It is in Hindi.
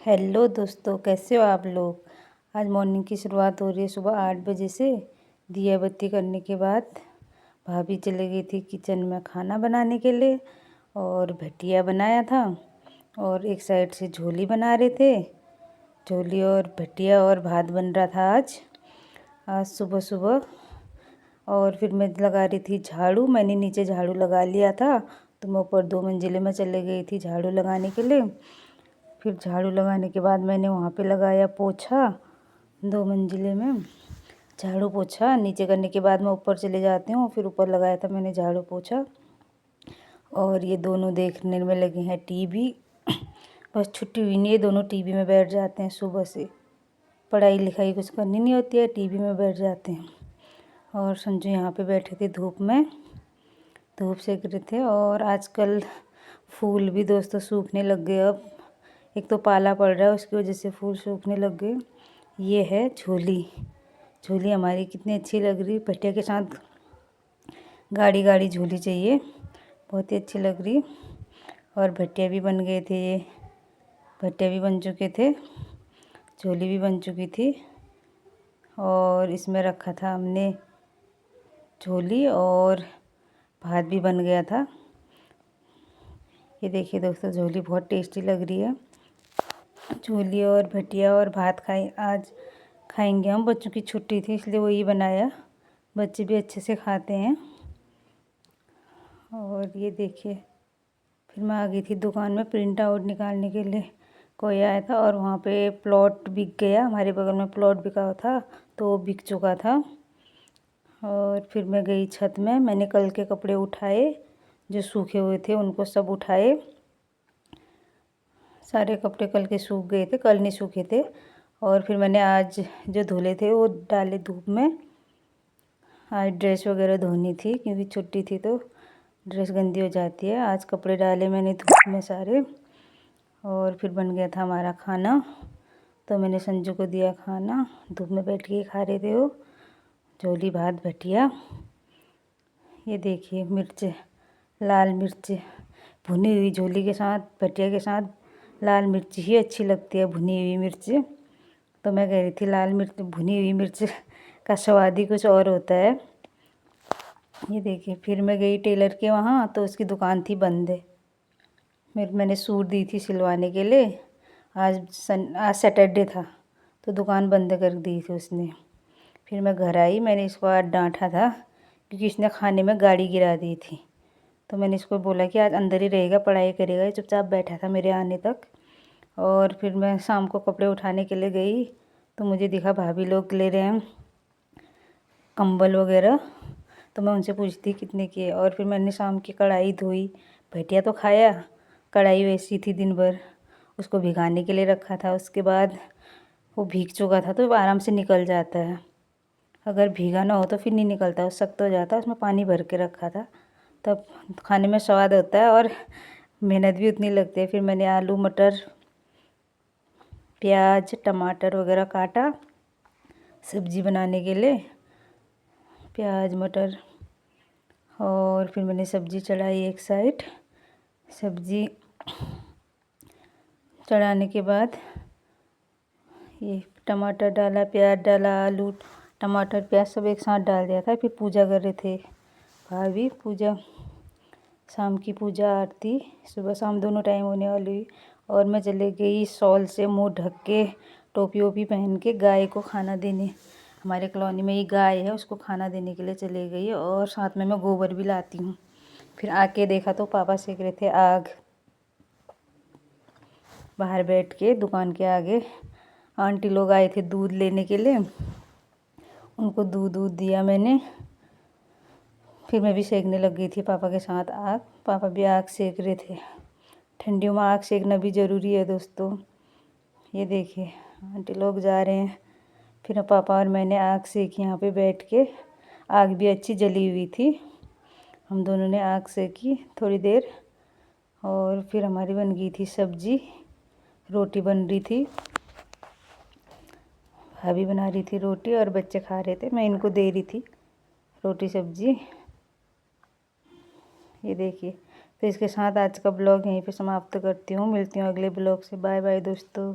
हेलो दोस्तों, कैसे हो आप लोग। आज मॉर्निंग की शुरुआत हो रही है सुबह 8 बजे से। दिया बत्ती करने के बाद भाभी चले गई थी किचन में खाना बनाने के लिए और भटिया बनाया था और एक साइड से झोली बना रहे थे। झोली और भटिया और भात बन रहा था आज सुबह सुबह। और फिर मैं लगा रही थी झाड़ू। मैंने नीचे झाड़ू लगा लिया था तो मैं ऊपर 2 मंजिले में चले गई थी झाड़ू लगाने के लिए। फिर झाड़ू लगाने के बाद मैंने वहाँ पे लगाया पोछा 2 मंजिले में। झाड़ू पोछा नीचे करने के बाद मैं ऊपर चले जाती हूँ। फिर ऊपर लगाया था मैंने झाड़ू पोछा। और ये दोनों देखने में लगे हैं टीवी। बस छुट्टी हुई नहीं है, दोनों टीवी में बैठ जाते हैं सुबह से। पढ़ाई लिखाई कुछ करनी नहीं होती है, टीवी में बैठ जाते हैं। और संजू यहाँ पे बैठे थे धूप में, धूप सेक रहे थे। और आजकल फूल भी दोस्तों सूखने लग गए। अब एक तो पाला पड़ रहा है, उसकी वजह से फूल सूखने लग गए। ये है झोली। झोली हमारी कितनी अच्छी लग रही, भटिया के साथ गाढ़ी गाढ़ी झोली चाहिए, बहुत ही अच्छी लग रही। और भटिया भी बन गए थे, ये भटिया भी बन चुके थे, झोली भी बन चुकी थी। और इसमें रखा था हमने झोली और भात भी बन गया था। ये देखिए दोस्तों, झोली बहुत टेस्टी लग रही है। झोली और भटिया और भात आज खाएंगे हम। बच्चों की छुट्टी थी इसलिए वही बनाया, बच्चे भी अच्छे से खाते हैं। और ये देखिए, फिर मैं आ गई थी दुकान में प्रिंट आउट निकालने के लिए। कोई आया था और वहाँ पे प्लॉट बिक गया, हमारे बगल में प्लॉट बिका था तो वो बिक चुका था। और फिर मैं गई छत में, मैंने कल के कपड़े उठाए, जो सूखे हुए थे उनको सब उठाए। सारे कपड़े कल के सूख गए थे, कल नहीं सूखे थे। और फिर मैंने आज जो धुले थे वो डाले धूप में। आज ड्रेस वगैरह धोनी थी क्योंकि छुट्टी थी तो ड्रेस गंदी हो जाती है। आज कपड़े डाले मैंने धूप में सारे। और फिर बन गया था हमारा खाना, तो मैंने संजू को दिया खाना। धूप में बैठ के खा रहे थे वो, झोली भात भटिया। ये देखिए मिर्च, लाल मिर्च भुनी हुई, झोली के साथ भटिया के साथ लाल मिर्च ही अच्छी लगती है, भुनी हुई मिर्च। तो मैं कह रही थी लाल मिर्च, भुनी हुई मिर्च का स्वाद ही कुछ और होता है। ये देखिए, फिर मैं गई टेलर के वहाँ तो उसकी दुकान थी बंद है। मैंने सूट दी थी सिलवाने के लिए। आज सैटरडे था तो दुकान बंद कर दी थी उसने। फिर मैं घर आई, मैंने इसको आज डांटा था क्योंकि इसने खाने में गाड़ी गिरा दी थी। तो मैंने इसको बोला कि आज अंदर ही रहेगा, पढ़ाई करेगा। चुपचाप बैठा था मेरे आने तक। और फिर मैं शाम को कपड़े उठाने के लिए गई तो मुझे दिखा भाभी लोग ले रहे हैं कंबल वगैरह। तो मैं उनसे पूछती कितने की है। और फिर मैंने शाम की कढ़ाई धोई, भटिया तो खाया, कढ़ाई वैसी थी दिन भर, उसको भिगाने के लिए रखा था। उसके बाद वो भीग चुका था तो आराम से निकल जाता है, अगर भीगा ना हो तो फिर नहीं निकलता, सख्त हो जाता है। उसमें पानी भर के रखा था, तब खाने में स्वाद होता है और मेहनत भी उतनी लगती है। फिर मैंने आलू मटर प्याज टमाटर वगैरह काटा सब्ज़ी बनाने के लिए, प्याज मटर। और फिर मैंने सब्ज़ी चढ़ाई एक साइड। सब्ज़ी चढ़ाने के बाद ये टमाटर डाला, प्याज डाला, आलू टमाटर प्याज सब एक साथ डाल दिया था। फिर पूजा कर रहे थे भाभी, पूजा शाम की पूजा आरती सुबह शाम दोनों टाइम होने वाली हुई। और मैं चले गई शॉल से मुंह ढक के, टोपी वोपी पहन के गाय को खाना देने। हमारे कॉलोनी में ही गाय है, उसको खाना देने के लिए चले गई। और साथ में मैं गोबर भी लाती हूँ। फिर आके देखा तो पापा सेक रहे थे आग बाहर बैठ के दुकान के आगे। आंटी लोग आए थे दूध लेने के लिए, उनको दूध दिया मैंने। फिर मैं भी सेकने लग गई थी पापा के साथ आग। पापा भी आग सेक रहे थे। ठंडियों में आग सेकना भी ज़रूरी है दोस्तों। ये देखिए आंटी लोग जा रहे हैं। फिर पापा और मैंने आग सेकी यहाँ पे बैठ के। आग भी अच्छी जली हुई थी, हम दोनों ने आग सेकी थोड़ी देर। और फिर हमारी बन गई थी सब्जी, रोटी बन रही थी, भाभी बना रही थी रोटी और बच्चे खा रहे थे, मैं इनको दे रही थी रोटी सब्जी। ये देखिए, तो इसके साथ आज का ब्लॉग यहीं पे समाप्त करती हूँ। मिलती हूँ अगले ब्लॉग से। बाय बाय दोस्तों।